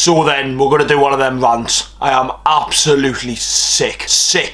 So then we're going to do one of them rants. I am absolutely sick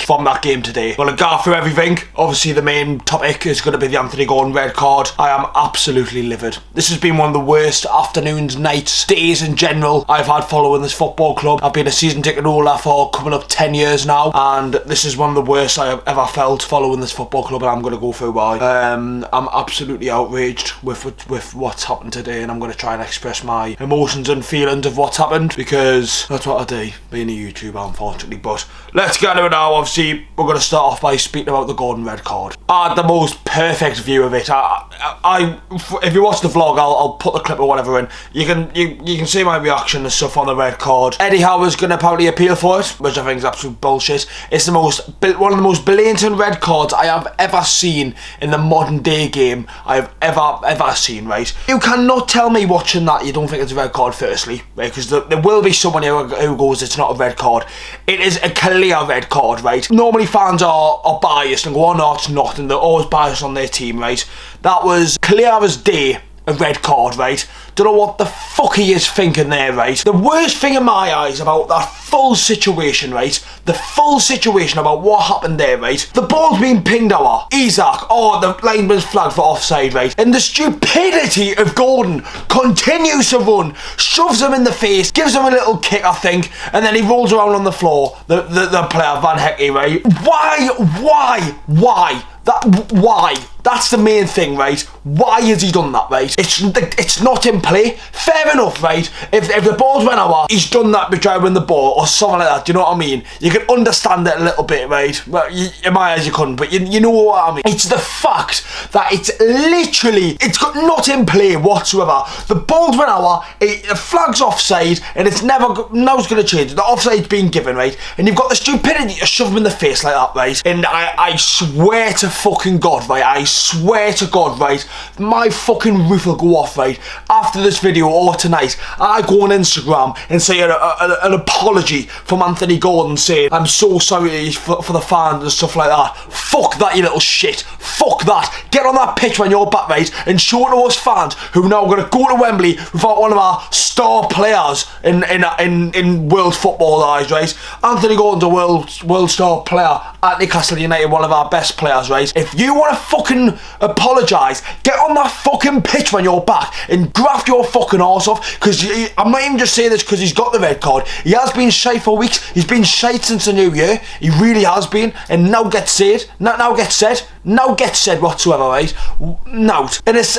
from that game today. We're going to go through everything. Obviously the main topic is going to be the Anthony Gordon red card. I am absolutely livid. This has been one of the worst afternoons, nights, days in general I've had following this football club. I've been a season ticket holder for coming up 10 years now, and this is one of the worst I have ever felt following this football club, and I'm going to go through why. I'm absolutely outraged with what's happened today, and I'm going to try and express my emotions and feelings of what's happened, because that's what I do, being a YouTuber, unfortunately. But let's get into it now. Obviously, we're going to start off by speaking about the Gordon red card. I had the most perfect view of it. If you watch the vlog, I'll put the clip or whatever in. You can see my reaction and stuff on the red card. Eddie Howe is going to apparently appeal for it, which I think is absolute bullshit. It's one of the most blatant red cards I have ever seen in the modern day game I have ever seen, right? You cannot tell me watching that you don't think it's a red card, firstly, right? Because there will be someone who goes, it's not a red card. It is a clear red card, right? Normally fans are biased and go, oh no, it's not, and they're always biased on their team, right? That was clear as day a red card, right? Don't know what the fuck he is thinking there, right? The worst thing in my eyes about that full situation, right? The full situation about what happened there, right? The ball's being pinged over. Isaac, oh, the lineman's flagged for offside, right? And the stupidity of Gordon continues to run, shoves him in the face, gives him a little kick, I think, and then he rolls around on the floor, the player, Van Hecke, right? Why? Why? That's the main thing, right? Why has he done that, right? It's not in play. Fair enough, right? If the ball's went over, he's done that by trying to win the ball or something like that. Do you know what I mean? You can understand it a little bit, right? Well, in my eyes you couldn't, but you know what I mean. It's the fact that it's got not in play whatsoever. The ball's went over, the flag's offside, and it's now it's going to change. The offside's been given, right? And you've got the stupidity to shove him in the face like that, right? And I swear to fucking God, right? I swear to God, right? My fucking roof will go off, right? After this video or tonight, I go on Instagram and say an apology from Anthony Gordon, saying I'm so sorry for the fans and stuff like that. Fuck that, you little shit. Fuck that. Get on that pitch when you're back, right? And show it to us fans who are now going to go to Wembley without one of our star players in world football eyes, right? Anthony Gordon's a world star player at Newcastle United, one of our best players, right? If you want to fucking apologise, get on that fucking pitch when you're back and graft your fucking arse off, because I'm not even just saying this because he's got the red card. He has been shite for weeks. He's been shite since the new year. He really has been, and now gets said whatsoever, right? Now, and it's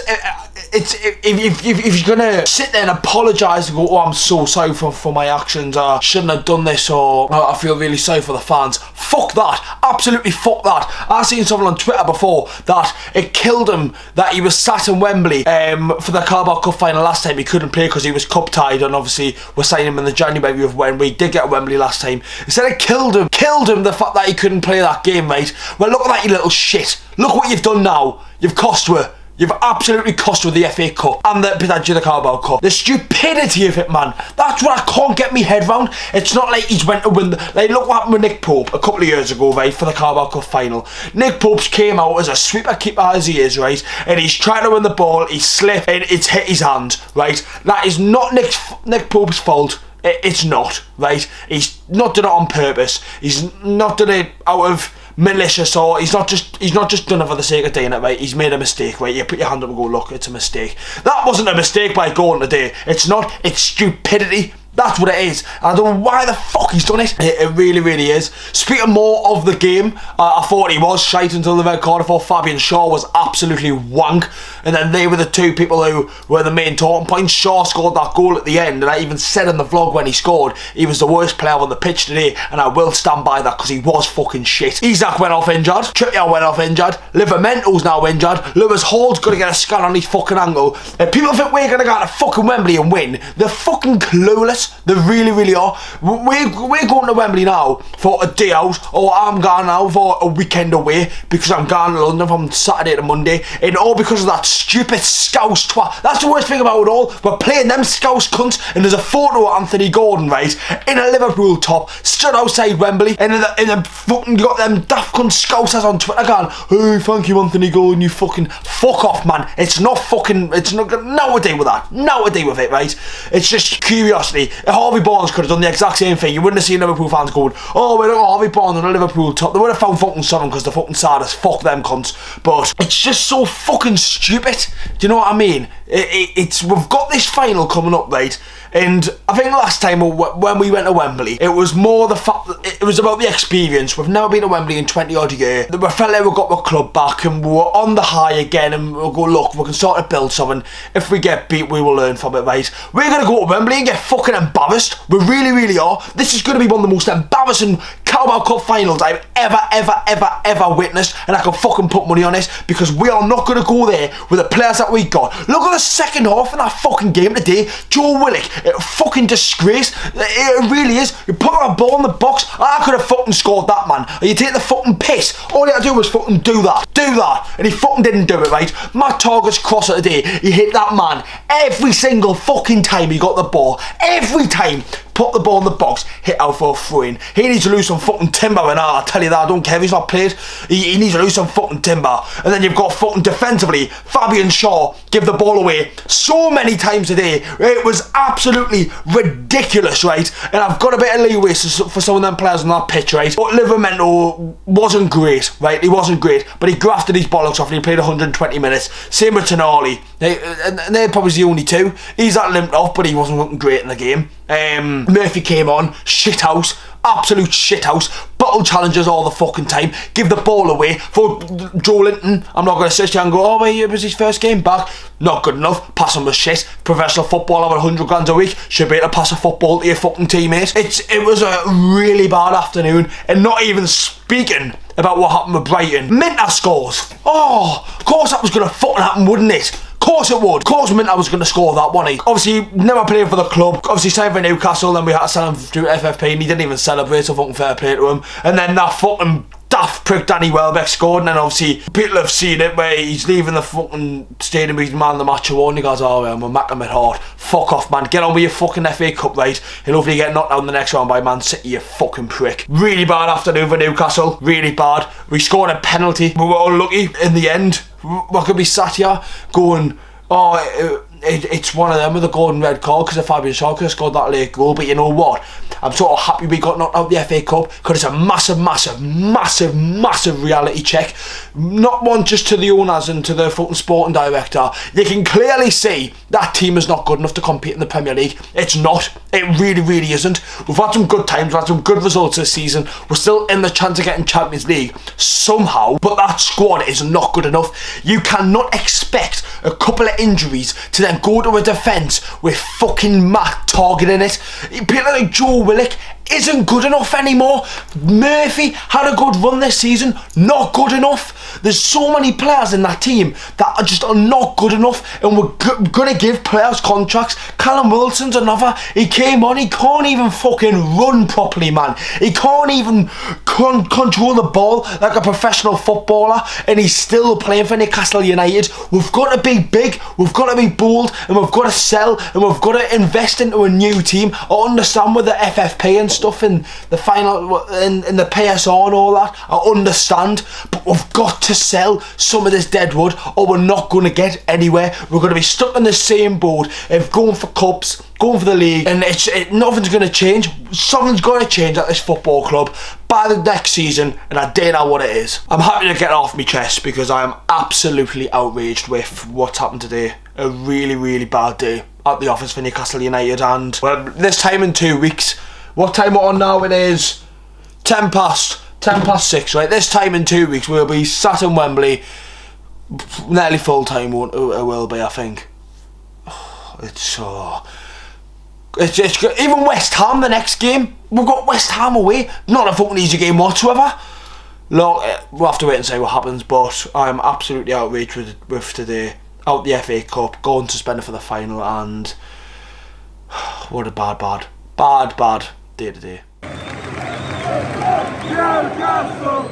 if you're gonna sit there and apologise and go, oh, I'm so sorry for my actions, I shouldn't have done this, or I feel really sorry for the fans. Fuck that. Absolutely fuck that. I've seen someone on Twitter before that it killed him that he was sat in Wembley for the Carabao Cup final last time. He couldn't play because he was cup tied, and obviously we're signing him in the January of when we did get Wembley last time. Instead it killed him the fact that he couldn't play that game, right? Well, look at that, you little shit. Look what you've done now. You've cost her. You've absolutely cost with the FA Cup and potentially the Carabao Cup. The stupidity of it, man. That's what I can't get my head round. It's not like he's went to win like, look what happened with Nick Pope a couple of years ago, right, for the Carabao Cup final. Nick Pope's came out as a sweeper keeper as he is, right, and he's trying to win the ball, he slipped and it's hit his hand, right. That is not Nick Pope's fault. It's not, right. He's not done it on purpose. He's not done it out of malicious, or he's not just done it for the sake of doing it, right? He's made a mistake, right? You put your hand up and go, look, it's a mistake. That wasn't a mistake by Gordon today. It's not. It's stupidity. That's what it is. I don't know why the fuck he's done it. It really, really is. Speaking more of the game, I thought he was shite until the red card. I thought Fabian Shaw was absolutely wank. And then they were the two people who were the main talking points. Shaw scored that goal at the end, and I even said in the vlog when he scored, he was the worst player on the pitch today, and I will stand by that because he was fucking shit. Isaac went off injured. Trippier went off injured. Livermento's now injured. Lewis Hall's got to get a scan on his fucking ankle. If people think we're going to go to fucking Wembley and win, they're fucking clueless. They really, really are. We're going to Wembley now for a day out, or I'm going now for a weekend away because I'm going to London from Saturday to Monday, and all because of that stupid Scouse twat. That's the worst thing about it all. We're playing them Scouse cunts, and there's a photo of Anthony Gordon, right, in a Liverpool top, stood outside Wembley, and then fucking got them daft cunt Scousers on Twitter going, hey, thank you Anthony Gordon, you fucking fuck off, man. It's not got no to do with that. No to do with it, right? It's just curiosity. Harvey Barnes could have done the exact same thing. You wouldn't have seen Liverpool fans going, oh, we're not Harvey Barnes on a Liverpool top. They would have found fucking something because they're fucking sad as fuck, them cunts. But it's just so fucking stupid. Do you know what I mean? We've got this final coming up, right? And I think last time when we went to Wembley, it was more the fact that it was about the experience. We've never been to Wembley in 20 odd years. We felt like we got the club back and we were on the high again, and we'll go, look, we can start to build something. If we get beat, we will learn from it, right? We're going to go to Wembley and get fucking embarrassed. We really, really are. This is going to be one of the most embarrassing Carabao Cup finals I've ever witnessed, and I can fucking put money on this, because we are not going to go there with the players that we got. Look at the second half in that fucking game today. Joe Willock, a fucking disgrace. It really is. You put a ball in the box, I could have fucking scored that, man. Or you take the fucking piss. All you had to do was fucking do that. And he fucking didn't do it, right? Matt Target's crosser today, he hit that man every single fucking time he got the ball. Every time. Put the ball in the box, hit out for a throw-in. He needs to lose some fucking timber, and I tell you that, I don't care if he's not played. He needs to lose some fucking timber. And then you've got fucking defensively, Fabian Shaw give the ball away so many times today. It was absolutely ridiculous, right? And I've got a bit of leeway for some of them players on that pitch, right? But Livermento wasn't great, right? He wasn't great, but he grafted his bollocks off and he played 120 minutes. Same with Tonali. And they're probably the only two. He's that limped off, but he wasn't looking great in the game. Murphy came on, shithouse, absolute shithouse, bottle challenges all the fucking time, give the ball away for Joe Linton. I'm not going to sit here and go, oh, well, it was his first game back. Not good enough, passing was shit. Professional footballer with 100 grand a week should be able to pass a football to your fucking teammates. It was a really bad afternoon, and not even speaking about what happened with Brighton. Minter scores. Oh, of course that was going to fucking happen, wouldn't it? Of course it would. Of course Minter was going to score that, wasn't he? Obviously, never played for the club. Obviously signed for Newcastle, then we had to sell him to FFP, and he didn't even celebrate, so fucking fair play to him. And then that fucking daft prick Danny Welbeck scored, and then obviously people have seen it where he's leaving the fucking stadium, he's man of the match award, and he goes, oh, I'm a mac him at heart. Fuck off, man. Get on with your fucking FA Cup, right? And hopefully you get knocked out in the next round by Man City, you fucking prick. Really bad afternoon for Newcastle. Really bad. We scored a penalty. We were unlucky in the end. What could be sat here going, oh, it's one of them with a golden red card because of Fabian Shaw could have scored that late goal. But you know what? I'm sort of happy we got knocked out the FA Cup, because it's a massive reality check. Not one just to the owners and to the fucking sporting director. You can clearly see that team is not good enough to compete in the Premier League. It's not. It really isn't. We've had some good times, we've had some good results this season. We're still in the chance of getting Champions League somehow, but that squad is not good enough. You cannot expect a couple of injuries to then go to a defence with fucking Matt Target in it. People like Joe Willock isn't good enough anymore. Murphy had a good run this season, not good enough. There's so many players in that team that are just not good enough, and we're going to give players contracts. Callum Wilson's another. He came on, he can't even fucking run properly, man. He can't even control the ball like a professional footballer, and he's still playing for Newcastle United. We've got to be big, we've got to be bold, and we've got to sell, and we've got to invest into a new team. I understand with the FFP and stuff in the final, in the PSR and all that, I understand, but we've got to sell some of this dead wood, or we're not going to get anywhere. We're going to be stuck in the same boat of going for cups, going for the league, and nothing's going to change. Something's going to change at this football club by the next season, and I don't know what it is. I'm happy to get it off my chest because I am absolutely outraged with what's happened today. A really bad day at the office for Newcastle United, and well, this time in 2 weeks, what time we're on now? It is 10 past 6, right? This time in 2 weeks we'll be sat in Wembley, nearly full time. It will be, I think. It's even West Ham the next game. We've got West Ham away. Not a fucking easy game whatsoever. Look, we'll have to wait and see what happens, but I'm absolutely outraged with today. Out the FA Cup, going suspended for the final, and what a bad day today. Newcastle!